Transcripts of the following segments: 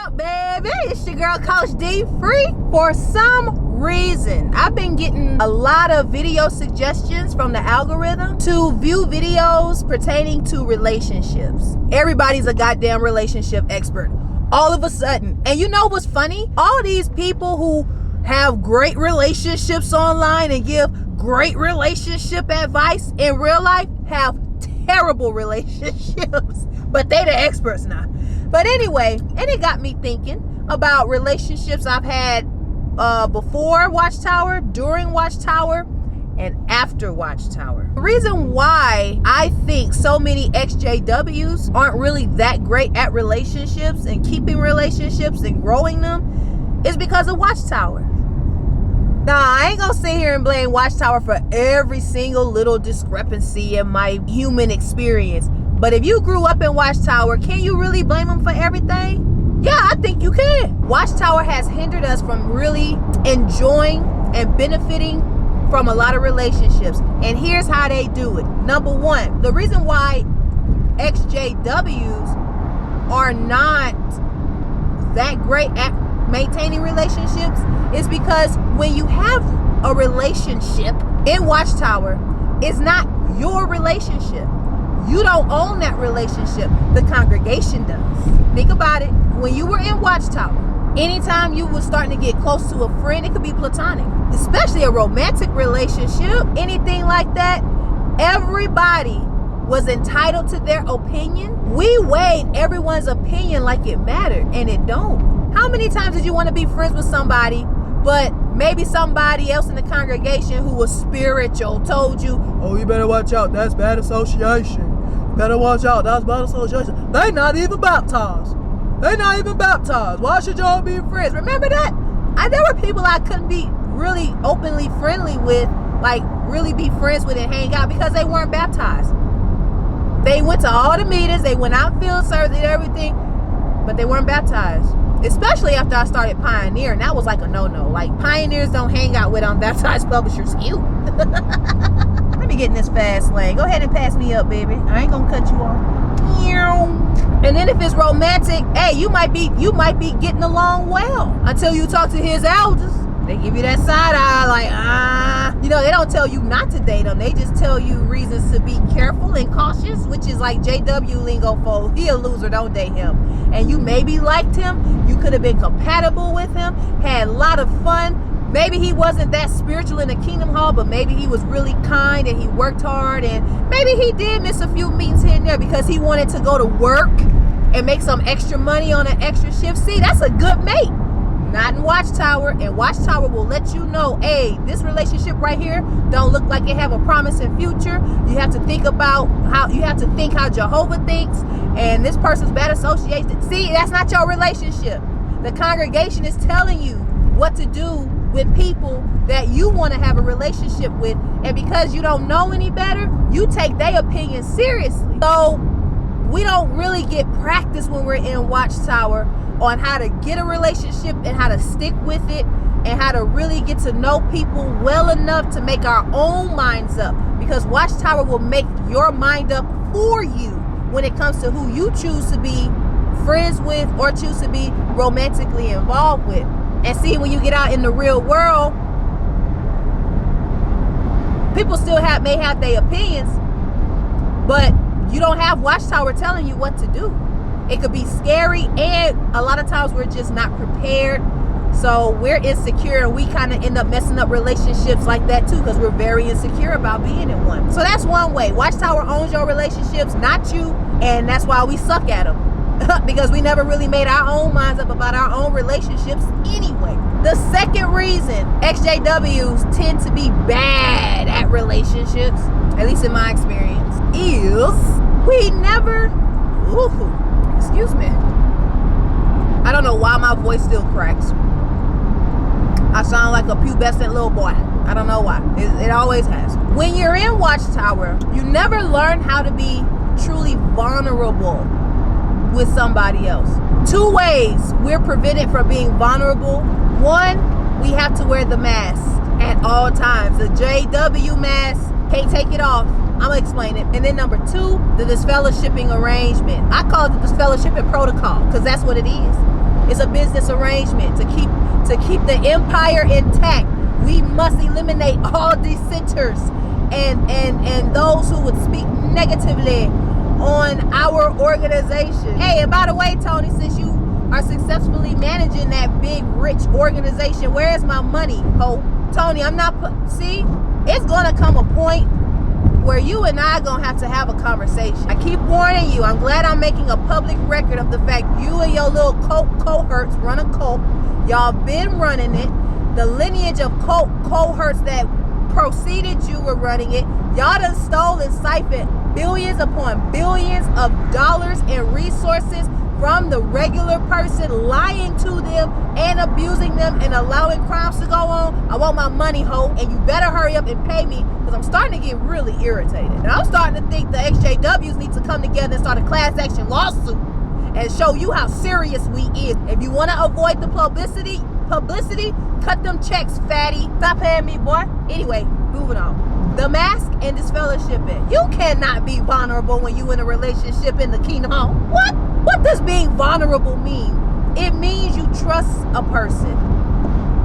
up, baby? It's your girl, Coachdeefree. For some reason, I've been getting a lot of video suggestions from the algorithm to view videos pertaining to relationships. Everybody's a goddamn relationship expert all of a sudden. And you know what's funny? All these people who have great relationships online and give great relationship advice in real life have terrible relationships, but they the experts now. But anyway, and it got me thinking about relationships I've had before Watchtower, during Watchtower, and after Watchtower. The reason why I think so many ExJWs aren't really that great at relationships and keeping relationships and growing them is because of Watchtower. Now, I ain't gonna sit here and blame Watchtower for every single little discrepancy in my human experience. But if you grew up in Watchtower, can you really blame them for everything? Yeah, I think you can. Watchtower has hindered us from really enjoying and benefiting from a lot of relationships. And here's how they do it. Number one, the reason why ExJWs are not that great at maintaining relationships is because when you have a relationship in Watchtower, it's not your relationship. You don't own that relationship. The congregation does. Think about it. When you were in Watchtower, anytime you were starting to get close to a friend, it could be platonic, especially a romantic relationship, anything like that, everybody was entitled to their opinion. We weighed everyone's opinion like it mattered, and it don't. How many times did you want to be friends with somebody, but maybe somebody else in the congregation who was spiritual told you, oh, you better watch out, that's bad association. You better watch out, that's bad association. They not even baptized. They not even baptized. Why should y'all be friends? Remember that? There were people I couldn't be really openly friendly with, like really be friends with and hang out because they weren't baptized. They went to all the meetings, they went out field service and everything, but they weren't baptized. Especially after I started pioneering, that was like a no-no. Like, pioneers don't hang out with unbaptized publishers. Ew. Let me get in this fast lane. Go ahead and pass me up, baby. I ain't gonna cut you off. And then if it's romantic, hey, you might be getting along well until you talk to his elders. They give you that side eye, like, they don't tell you not to date them. They just tell you reasons to be careful and cautious, which is like JW lingo for he a loser, don't date him. And you maybe liked him, you could have been compatible with him, had a lot of fun. Maybe he wasn't that spiritual in the Kingdom Hall, but maybe he was really kind and he worked hard, and maybe he did miss a few meetings here and there because he wanted to go to work and make some extra money on an extra shift. See, that's a good mate. Not in Watchtower, and Watchtower will let you know, hey, this relationship right here don't look like it have a promising future. You have to think about how Jehovah thinks, and this person's bad association. See, that's not your relationship. The congregation is telling you what to do with people that you want to have a relationship with, and because you don't know any better, you take their opinion seriously. So we don't really get practice when we're in Watchtower on how to get a relationship and how to stick with it and how to really get to know people well enough to make our own minds up, because Watchtower will make your mind up for you when it comes to who you choose to be friends with or choose to be romantically involved with. And see, when you get out in the real world, people still may have their opinions, but you don't have Watchtower telling you what to do. It could be scary, and a lot of times we're just not prepared. So we're insecure, and we kind of end up messing up relationships like that too, because we're very insecure about being in one. So that's one way. Watchtower owns your relationships, not you, and that's why we suck at them. Because we never really made our own minds up about our own relationships anyway. The second reason ExJWs tend to be bad at relationships, at least in my experience, is we never... Excuse me. I don't know why my voice still cracks. I sound like a pubescent little boy. I don't know why. It always has. When you're in Watchtower, you never learn how to be truly vulnerable with somebody else. Two ways we're prevented from being vulnerable. One, we have to wear the mask at all times. The JW mask, can't take it off. I'm gonna explain it. And then number two, the disfellowshipping arrangement. I call it the disfellowshipping protocol because that's what it is. It's a business arrangement to keep the empire intact. We must eliminate all dissenters and those who would speak negatively on our organization. Hey, and by the way, Tony, since you are successfully managing that big, rich organization, where is my money, ho? Tony, see, it's gonna come a point where you and I gonna have to have a conversation. I keep warning you. I'm glad I'm making a public record of the fact you and your little cult cohorts run a cult. Y'all been running it. The lineage of cult cohorts that preceded you were running it. Y'all done stole and siphoned billions upon billions of dollars in resources from the regular person, lying to them and abusing them and allowing crimes to go on. I want my money, ho, and you better hurry up and pay me, because I'm starting to get really irritated. And I'm starting to think the ExJWs need to come together and start a class action lawsuit and show you how serious we is. If you want to avoid the publicity, cut them checks, fatty. Stop paying me, boy. Anyway, moving on. The mask and disfellowshipping. You cannot be vulnerable when you in a relationship in the Kingdom Hall. What does being vulnerable mean? It means you trust a person.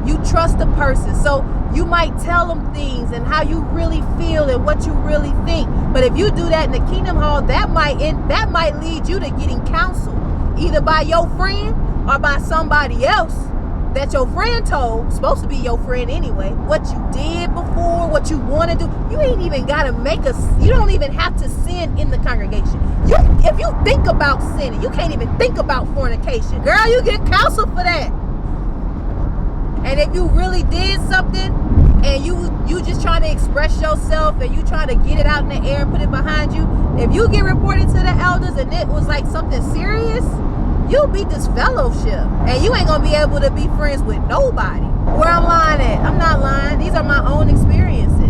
You trust a person. So you might tell them things and how you really feel and what you really think. But if you do that in the Kingdom Hall, that might lead you to getting counsel, either by your friend or by somebody else that your friend told, supposed to be your friend anyway, what you did before, what you want to do. You ain't even got to you don't even have to sin in the congregation. If you think about sinning, you can't even think about fornication. Girl, you get counsel for that. And if you really did something and you just trying to express yourself and you trying to get it out in the air and put it behind you, if you get reported to the elders and it was like something serious, you'll be disfellowship, and you ain't gonna be able to be friends with nobody. Where I'm lying at? I'm not lying. These are my own experiences.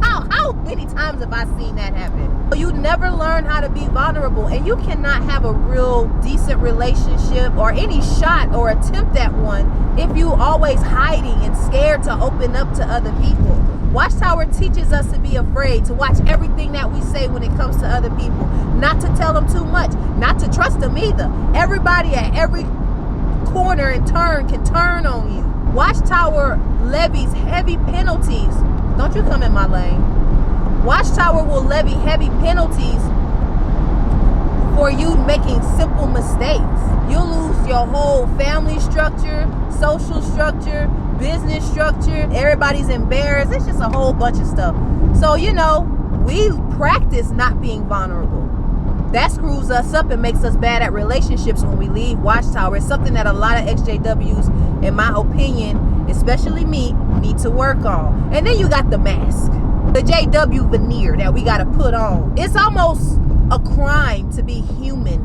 How many times have I seen that happen? You never learn how to be vulnerable, and you cannot have a real decent relationship or any shot or attempt at one if you always hiding and scared to open up to other people. Watchtower teaches us to be afraid, to watch everything that we say when it comes to other people, not to tell them too much, not to trust them either. Everybody at every corner and turn can turn on you. Watchtower levies heavy penalties. Don't you come in my lane. Watchtower will levy heavy penalties for you making simple mistakes. You'll lose your whole family structure, social structure, business structure. Everybody's embarrassed. It's just a whole bunch of stuff. So, we practice not being vulnerable. That screws us up and makes us bad at relationships when we leave Watchtower. It's something that a lot of ExJWs, in my opinion, especially me, need to work on. And then you got the mask, the JW veneer that we got to put on. It's almost a crime to be human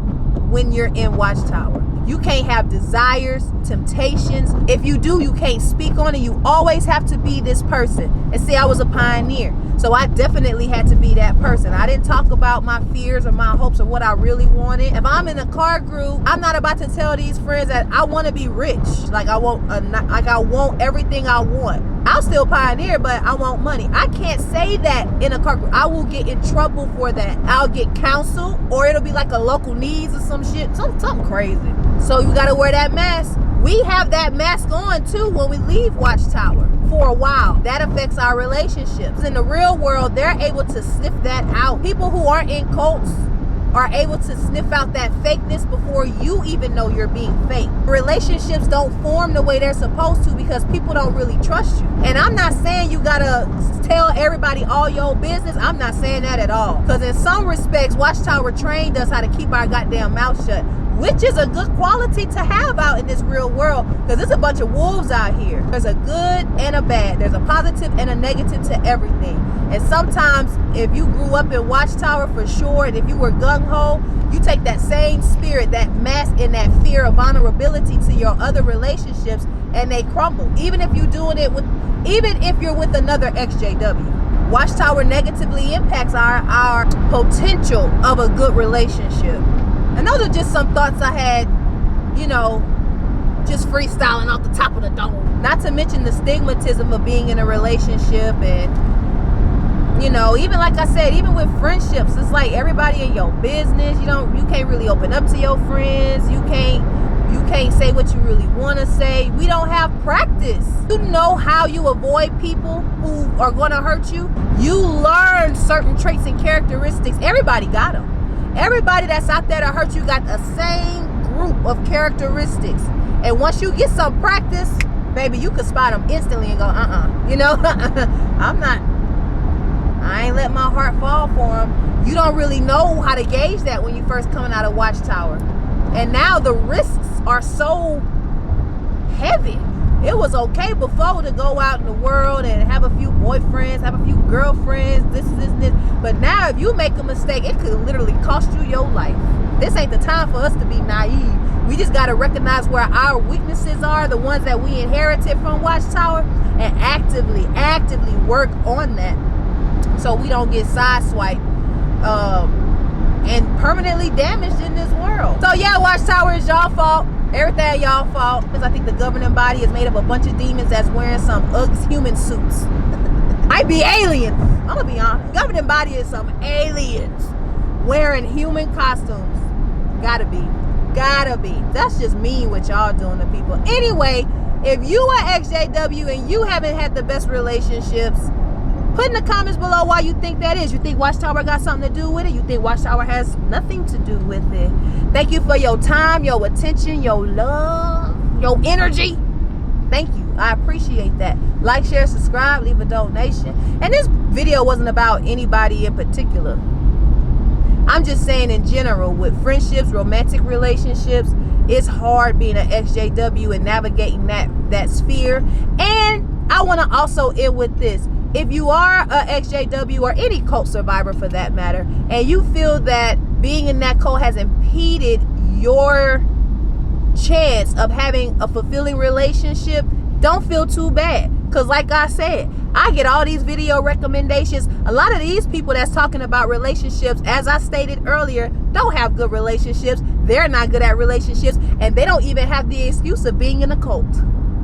when you're in Watchtower. You can't have desires, temptations. If you do, you can't speak on it. You always have to be this person. And see, I was a pioneer, so I definitely had to be that person. I didn't talk about my fears or my hopes or what I really wanted. If I'm in a car group, I'm not about to tell these friends that I want to be rich. Like I want everything I want. I'll still pioneer, but I want money. I can't say that in a car group. I will get in trouble for that. I'll get counsel, or it'll be like a local needs or some shit, something crazy. So you gotta wear that mask. We have that mask on too when we leave Watchtower for a while. That affects our relationships. In the real world, they're able to sniff that out. People who aren't in cults are able to sniff out that fakeness before you even know you're being fake. Relationships don't form the way they're supposed to because people don't really trust you. And I'm not saying you gotta tell everybody all your business. I'm not saying that at all. Because in some respects, Watchtower trained us how to keep our goddamn mouth shut, which is a good quality to have out in this real world, because there's a bunch of wolves out here. There's a good and a bad. There's a positive and a negative to everything. And sometimes if you grew up in Watchtower for sure, and if you were gung-ho, you take that same spirit, that mask and that fear of vulnerability to your other relationships, and they crumble. Even if you're with another ExJW. Watchtower negatively impacts our potential of a good relationship. And those are just some thoughts I had, just freestyling off the top of the dome. Not to mention the stigmatism of being in a relationship, and even like I said, even with friendships, it's like everybody in your business. You can't really open up to your friends. You can't You can't say what you really want to say. We don't have practice. You know how you avoid people who are going to hurt you. You learn certain traits and characteristics. Everybody got them. Everybody that's out there to hurt you got the same group of characteristics. And once you get some practice, baby, you can spot them instantly and go, you know, I ain't let my heart fall for them. You don't really know how to gauge that when you first coming out of Watchtower. And now the risks are so heavy. It was okay before to go out in the world and have a few boyfriends, have a few girlfriends, this. But now if you make a mistake, it could literally cost you your life. This ain't the time for us to be naive. We just got to recognize where our weaknesses are, the ones that we inherited from Watchtower, and actively work on that so we don't get sideswiped and permanently damaged in this world. So yeah, Watchtower is y'all fault. Everything y'all fault. Because I think the governing body is made of a bunch of demons that's wearing some human suits. Might be aliens. I'm gonna be honest. Governing body is some aliens wearing human costumes. Gotta be. That's just mean what y'all doing to people. Anyway, if you are ExJW and you haven't had the best relationships, put in the comments below why you think that is. You think Watchtower got something to do with it? You think Watchtower has nothing to do with it? Thank you for your time, your attention, your love, your energy. Thank you. I appreciate that. Like, share, subscribe, leave a donation. And this video wasn't about anybody in particular. I'm just saying in general, with friendships, romantic relationships, it's hard being an ExJW and navigating that sphere. And I want to also end with this. If you are a ExJW or any cult survivor for that matter, and you feel that being in that cult has impeded your chance of having a fulfilling relationship, don't feel too bad. Because like I said, I get all these video recommendations. A lot of these people that's talking about relationships, as I stated earlier, don't have good relationships. They're not good at relationships. And they don't even have the excuse of being in a cult.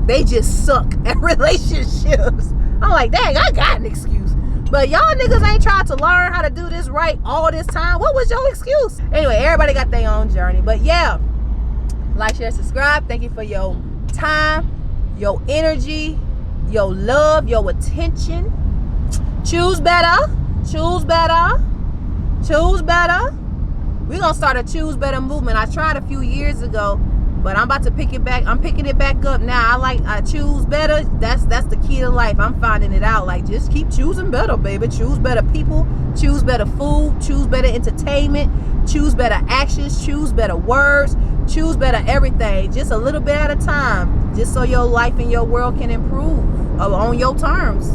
They just suck at relationships. I'm like, dang, I got an excuse. But y'all niggas ain't tried to learn how to do this right all this time. What was your excuse? Anyway, everybody got their own journey. But yeah, like, share, subscribe. Thank you for your time, your energy, your love, your attention. Choose better. Choose better. Choose better. We're going to start a choose better movement. I tried a few years ago, but I'm about to pick it back. I'm picking it back up now. I choose better. That's the key to life. I'm finding it out. Like, just keep choosing better, baby. Choose better people. Choose better food. Choose better entertainment. Choose better actions. Choose better words. Choose better everything. Just a little bit at a time. Just so your life and your world can improve on your terms.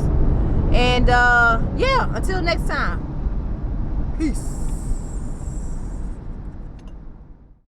And yeah, until next time. Peace.